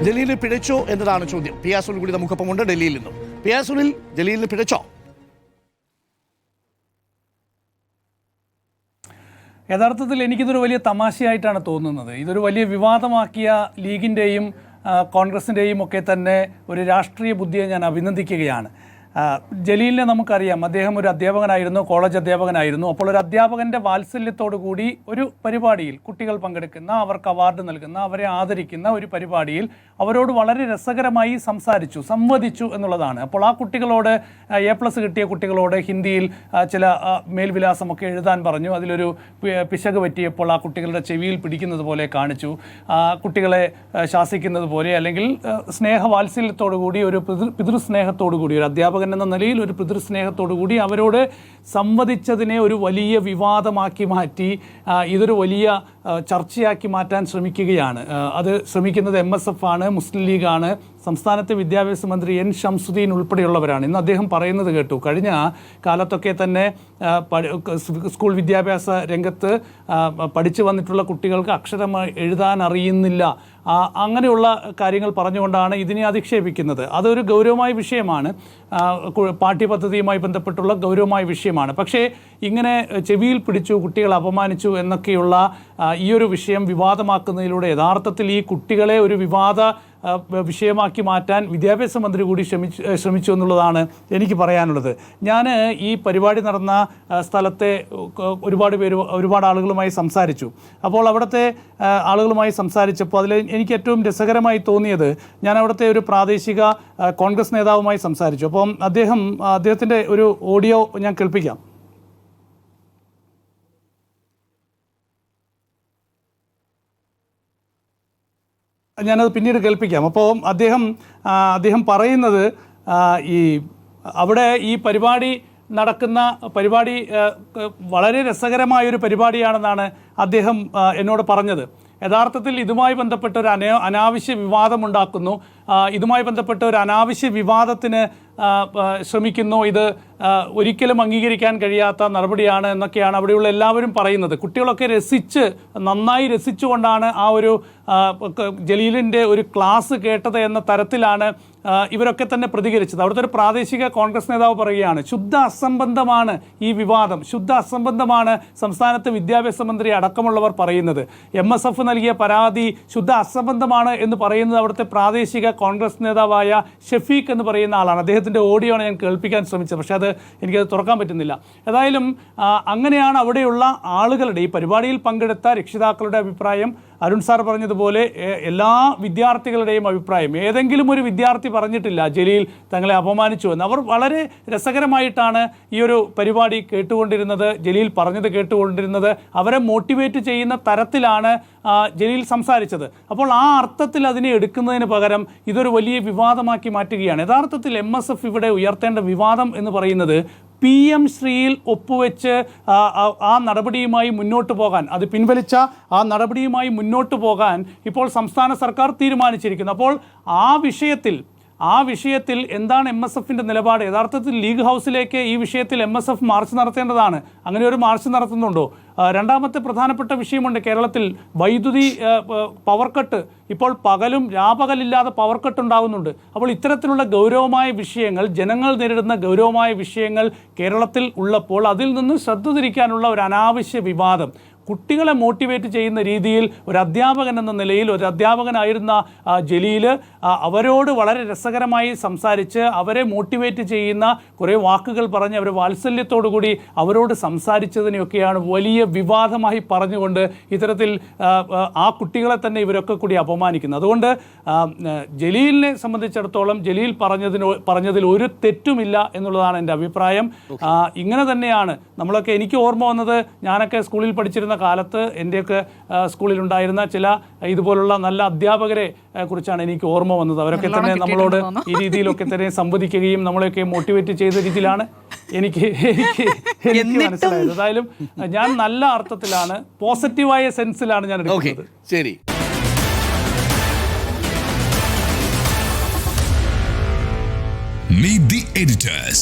ജലീലിന് പിഴച്ചോ എന്നതാണ് ചോദ്യം. P R Sunil കൂടി നമുക്കൊപ്പമുണ്ട് ഡൽഹിയിൽ നിന്നും. പി ആർ സുനിൽ, ജലീലിന് പിഴച്ചോ? യഥാർത്ഥത്തിൽ എനിക്കിതൊരു വലിയ തമാശയായിട്ടാണ് തോന്നുന്നത്. ഇതൊരു വലിയ വിവാദമാക്കിയ ലീഗിൻ്റെയും കോൺഗ്രസിൻ്റെയും ഒക്കെ തന്നെ ഒരു രാഷ്ട്രീയ ബുദ്ധിയെ ഞാൻ അഭിനന്ദിക്കുകയാണ്. ജലീലിനെ നമുക്കറിയാം, അദ്ദേഹം ഒരു അധ്യാപകനായിരുന്നു, കോളേജ് അധ്യാപകനായിരുന്നു. അപ്പോൾ ഒരു അധ്യാപകൻ്റെ വാത്സല്യത്തോടു കൂടി ഒരു പരിപാടിയിൽ കുട്ടികൾ പങ്കെടുക്കുന്ന, അവർക്ക് അവാർഡ് നൽകുന്ന, അവരെ ആദരിക്കുന്ന ഒരു പരിപാടിയിൽ അവരോട് വളരെ രസകരമായി സംവദിച്ചു എന്നുള്ളതാണ്. അപ്പോൾ ആ കുട്ടികളോട് A+ കിട്ടിയ കുട്ടികളോട് ഹിന്ദിയിൽ ചില മേൽവിലാസമൊക്കെ എഴുതാൻ പറഞ്ഞു. അതിലൊരു പിശക് പറ്റിയപ്പോൾ ആ കുട്ടികളുടെ ചെവിയിൽ പിടിക്കുന്നത് പോലെ കാണിച്ചു, കുട്ടികളെ ശാസിക്കുന്നത് പോലെ, അല്ലെങ്കിൽ സ്നേഹവാത്സല്യത്തോടു കൂടി, ഒരു പിതൃസ്നേഹത്തോടു കൂടി, ഒരു അധ്യാപകൻ എന്ന നിലയിൽ ഒരു പിതൃസ്നേഹത്തോടു കൂടി അവരോട് സംവദിച്ചതിനെ ഒരു വലിയ വിവാദമാക്കി മാറ്റി ഇതൊരു വലിയ ചർച്ചയാക്കി മാറ്റാൻ ശ്രമിക്കുകയാണ്. അത് ശ്രമിക്കുന്നത് MSF ആണ്, മുസ്ലിം ലീഗാണ്, സംസ്ഥാനത്തെ വിദ്യാഭ്യാസ മന്ത്രി N. ഷംസുദ്ദീൻ ഉൾപ്പെടെയുള്ളവരാണ്. ഇന്ന് അദ്ദേഹം പറയുന്നത് കേട്ടു, കഴിഞ്ഞ കാലത്തൊക്കെ തന്നെ സ്കൂൾ വിദ്യാഭ്യാസ രംഗത്ത് പഠിച്ചു വന്നിട്ടുള്ള കുട്ടികൾക്ക് അക്ഷരം എഴുതാൻ അറിയുന്നില്ല, അങ്ങനെയുള്ള കാര്യങ്ങൾ പറഞ്ഞുകൊണ്ടാണ് ഇതിനെ അധിക്ഷേപിക്കുന്നത്. അതൊരു ഗൗരവമായ വിഷയമാണ്, പാഠ്യപദ്ധതിയുമായി ബന്ധപ്പെട്ടുള്ള ഗൗരവമായ വിഷയമാണ്. പക്ഷേ ഇങ്ങനെ ചെവിയിൽ പിടിച്ചു, കുട്ടികളെ അപമാനിച്ചു എന്നൊക്കെയുള്ള ഈ ഒരു വിഷയം വിവാദമാക്കുന്നതിലൂടെ യഥാർത്ഥത്തിൽ ഈ കുട്ടികളെ ഒരു വിവാദ വിഷയമാക്കി മാറ്റാൻ വിദ്യാഭ്യാസ മന്ത്രി കൂടി ശ്രമിച്ചു എന്നുള്ളതാണ് എനിക്ക് പറയാനുള്ളത്. ഞാൻ ഈ പരിപാടി നടന്ന സ്ഥലത്തെ ഒരുപാട് ആളുകളുമായി സംസാരിച്ചു. അപ്പോൾ അവിടുത്തെ ആളുകളുമായി സംസാരിച്ചപ്പോൾ അതിൽ എനിക്ക് ഏറ്റവും രസകരമായി തോന്നിയത്, ഞാൻ അവിടുത്തെ ഒരു പ്രാദേശിക കോൺഗ്രസ് നേതാവുമായി സംസാരിച്ചു. അപ്പം അദ്ദേഹത്തിൻ്റെ ഒരു ഓഡിയോ ഞാൻ കേൾപ്പിക്കാം. ഞാനത് പിന്നീട് കേൾപ്പിക്കാം. അപ്പോൾ അദ്ദേഹം പറയുന്നത്, അവിടെ ഈ പരിപാടി വളരെ രസകരമായൊരു പരിപാടിയാണെന്നാണ് അദ്ദേഹം എന്നോട് പറഞ്ഞത്. യഥാർത്ഥത്തിൽ ഇതുമായി ബന്ധപ്പെട്ട ഒരു അനാവശ്യ വിവാദമുണ്ടാക്കുന്നു, ഇതുമായി ബന്ധപ്പെട്ട ഒരു അനാവശ്യ വിവാദത്തിന് ശ്രമിക്കുന്നു, ഇത് ഒരിക്കലും അംഗീകരിക്കാൻ കഴിയാത്ത നടപടിയാണ് എന്നൊക്കെയാണ് അവിടെയുള്ള എല്ലാവരും പറയുന്നത്. കുട്ടികളൊക്കെ നന്നായി രസിച്ചുകൊണ്ടാണ് ആ ഒരു ജലീലിൻ്റെ ഒരു ക്ലാസ് കേട്ടത് എന്ന തരത്തിലാണ് ഇവരൊക്കെ തന്നെ പ്രതികരിച്ചത്. അവിടുത്തെ ഒരു പ്രാദേശിക കോൺഗ്രസ് നേതാവ് പറയുകയാണ്, ശുദ്ധ അസംബന്ധമാണ് ഈ വിവാദം, ശുദ്ധ അസംബന്ധമാണ് സംസ്ഥാനത്തെ വിദ്യാഭ്യാസ മന്ത്രി അടക്കമുള്ളവർ പറയുന്നത്. MSF നൽകിയ പരാതി ശുദ്ധ അസംബന്ധമാണ് എന്ന് പറയുന്നത് അവിടുത്തെ പ്രാദേശിക കോൺഗ്രസ് നേതാവായ ഷഫീഖ് എന്ന് പറയുന്ന ആളാണ്. അദ്ദേഹത്തിൻ്റെ ഓഡിയോ ആണ് ഞാൻ കേൾപ്പിക്കാൻ ശ്രമിച്ചത്, പക്ഷേ എനിക്കത് തുറക്കാൻ പറ്റുന്നില്ല. ഏതായാലും അങ്ങനെയാണ് അവിടെയുള്ള ആളുകളുടെ, ഈ പരിപാടിയിൽ പങ്കെടുത്ത രക്ഷിതാക്കളുടെ അഭിപ്രായം. അരുൺ സാർ പറഞ്ഞതുപോലെ എല്ലാ വിദ്യാർത്ഥികളുടെയും അഭിപ്രായം. ഏതെങ്കിലും ഒരു വിദ്യാർത്ഥി പറഞ്ഞിട്ടില്ല ജലീൽ തങ്ങളെ അപമാനിച്ചു എന്ന്. അവർ വളരെ രസകരമായിട്ടാണ് ഈ ഒരു പരിപാടി കേട്ടുകൊണ്ടിരുന്നത്, ജലീൽ പറഞ്ഞത് കേട്ടുകൊണ്ടിരുന്നത്. അവരെ മോട്ടിവേറ്റ് ചെയ്യുന്ന തരത്തിലാണ് ജലീൽ സംസാരിച്ചത്. അപ്പോൾ ആ അർത്ഥത്തിൽ അതിനെ എടുക്കുന്നതിന് പകരം ഇതൊരു വലിയ വിവാദമാക്കി മാറ്റുകയാണ്. യഥാർത്ഥത്തിൽ MSF ഇവിടെ ഉയർത്തേണ്ട വിവാദം എന്ന് പറയുന്നത് PM ശ്രീയിൽ ഒപ്പുവെച്ച് ആ നടപടിയുമായി മുന്നോട്ട് പോകാൻ, അത് പിൻവലിച്ച ആ നടപടിയുമായി മുന്നോട്ട് പോകാൻ ഇപ്പോൾ സംസ്ഥാന സർക്കാർ തീരുമാനിച്ചിരിക്കുന്നു. അപ്പോൾ ആ വിഷയത്തിൽ എന്താണ് MSFൻ്റെ നിലപാട്? യഥാർത്ഥത്തിൽ ലീഗ് ഹൗസിലേക്ക് ഈ വിഷയത്തിൽ MSF മാർച്ച് നടത്തേണ്ടതാണ്. അങ്ങനെ ഒരു മാർച്ച് നടത്തുന്നുണ്ടോ? രണ്ടാമത്തെ പ്രധാനപ്പെട്ട വിഷയമുണ്ട്. കേരളത്തിൽ വൈദ്യുതി പവർ കട്ട്, ഇപ്പോൾ രാപകലില്ലാതെ പവർ കട്ട് ഉണ്ടാകുന്നുണ്ട്. അപ്പോൾ ഇത്തരത്തിലുള്ള ഗൗരവമായ വിഷയങ്ങൾ, ജനങ്ങൾ നേരിടുന്ന ഗൗരവമായ വിഷയങ്ങൾ കേരളത്തിൽ ഉള്ളപ്പോൾ അതിൽ നിന്ന് ശ്രദ്ധ തിരിക്കാനുള്ള ഒരു അനാവശ്യ വിവാദം, കുട്ടികളെ മോട്ടിവേറ്റ് ചെയ്യുന്ന രീതിയിൽ ഒരു അധ്യാപകൻ എന്ന നിലയിൽ, ഒരു അധ്യാപകനായിരുന്ന ജലീൽ അവരോട് വളരെ രസകരമായി സംസാരിച്ച് അവരെ മോട്ടിവേറ്റ് ചെയ്യുന്ന കുറേ വാക്കുകൾ പറഞ്ഞ് അവരെ വാത്സല്യത്തോടു കൂടി അവരോട് സംസാരിച്ചതിനെയൊക്കെയാണ് വലിയ വിവാദമായി പറഞ്ഞുകൊണ്ട് ഇത്തരത്തിൽ ആ കുട്ടികളെ തന്നെ ഇവരൊക്കെ കൂടി അപമാനിക്കുന്നത്. അതുകൊണ്ട് ജലീലിനെ സംബന്ധിച്ചിടത്തോളം ജലീൽ പറഞ്ഞതിൽ ഒരു തെറ്റുമില്ല എന്നുള്ളതാണ് എൻ്റെ അഭിപ്രായം. ഇങ്ങനെ തന്നെയാണ് എനിക്ക് ഓർമ്മ വന്നത്, ഞാനൊക്കെ സ്കൂളിൽ പഠിച്ചിരുന്ന കാലത്ത് എൻ്റെയൊക്കെ സ്കൂളിലുണ്ടായിരുന്ന ചില ഇതുപോലുള്ള നല്ല അധ്യാപകരെ കുറിച്ചാണ് എനിക്ക് ഓർമ്മ വന്നത്. അവരൊക്കെ തന്നെ നമ്മളോട് ഈ രീതിയിലൊക്കെ തന്നെ സംവദിക്കുകയും നമ്മളെയൊക്കെ മോട്ടിവേറ്റ് ചെയ്ത രീതിയിലാണ് എനിക്ക് മനസ്സിലായത്. ഏതായാലും ഞാൻ നല്ല അർത്ഥത്തിലാണ്, പോസിറ്റീവായ സെൻസിലാണ് ഞാൻ എടുക്കുന്നത്. ശരി. Meet the editors.